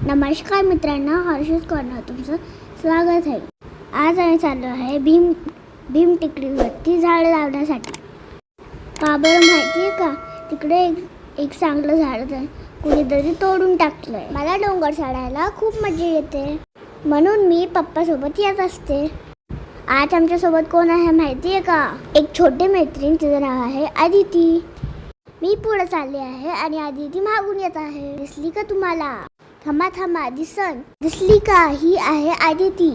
नमस्कार मित्रांनो, हर्षित कॉर्नर तुमचं स्वागत आहे. आज आम्ही चाललो आहे भीम टेकडीवरती झाड लावण्यासाठी. का बरं माहिती आहे का? तिकडे एक चांगलं झाड कुणीतरी तोडून टाकलंय. मला डोंगर चढायला खूप मजा येते, म्हणून मी पप्पासोबत येत असते. आज आमच्यासोबत कोण आहे माहिती आहे का? एक छोटे मैत्रीण, तिचं नाव आहे आदिती. मी पुढे चालले आहे आणि आदिती मागून येत आहे. दिसली का तुम्हाला? थांबा दिसली का? ही आहे आदिती.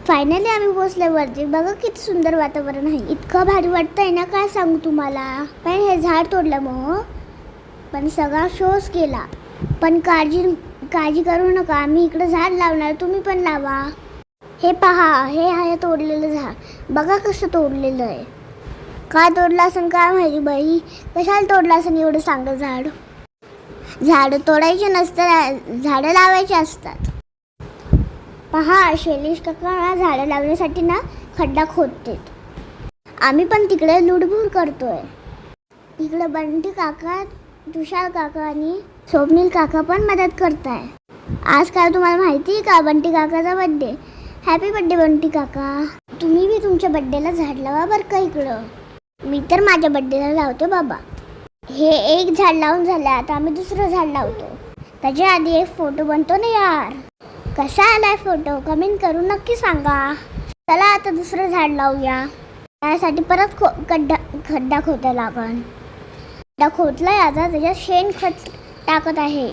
फायनली आम्ही पोहोचले वरती. बघा किती सुंदर वातावरण आहे. इतकं भारी वाटतंय ना, काय सांगू तुम्हाला. पण हे झाड तोडल्यामुळं पण सगळा शोच गेला. पण काळजी करू नका, आम्ही इकडे झाड लावणार, तुम्ही पण लावा. हे पहा, हे आहे तोडलेलं झाड. बघा कसं तोडलेलं आहे. का तोडलं असं काय माहिती बाई. कशाला तोडलं असं एवढं चांगलं झाड. झाड तोडायचे नसतं, झाडं लावायचे असतात. पहा, शैलेश काका झाडं लावण्यासाठी ना खड्डा खोदते. आम्ही पण तिकडे लुडबुड करतोय. इकडे बंटी काका, तुषार काका आणि स्वप्नील काका पण मदत करताय. आज काय तुम्हाला माहिती आहे का? बंटी काकाचा बड्डे. हॅपी बड्डे बंटी काका. तुम्ही बी तुमच्या बड्डेला झाड लावा बरं का इकडं. मी तर माझ्या बड्डेला लावतो बाबा. हे एक झाड लावून झालं, आता आम्ही दुसरं झाड लावतो. त्याच्या आधी एक फोटो बनतो ना यार. कसा आलाय फोटो? कमेंट करून नक्की सांगा. चला आता दुसरं झाड लावूया. त्यासाठी परत खड्डा खोदायला लागण. खड्डा खोदलाय, आता त्याच्यात शेणखत टाकत आहे.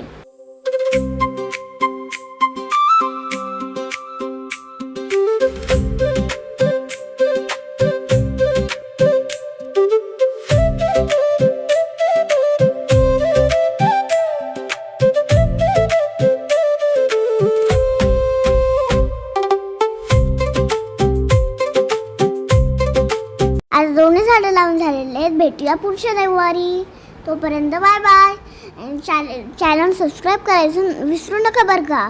आज दोन्ही झाडं लावून झालेले आहेत. भेटूया पुढच्या रविवारी. तोपर्यंत बाय बाय. चॅनल सबस्क्राईब करायचं विसरू नका बरं का.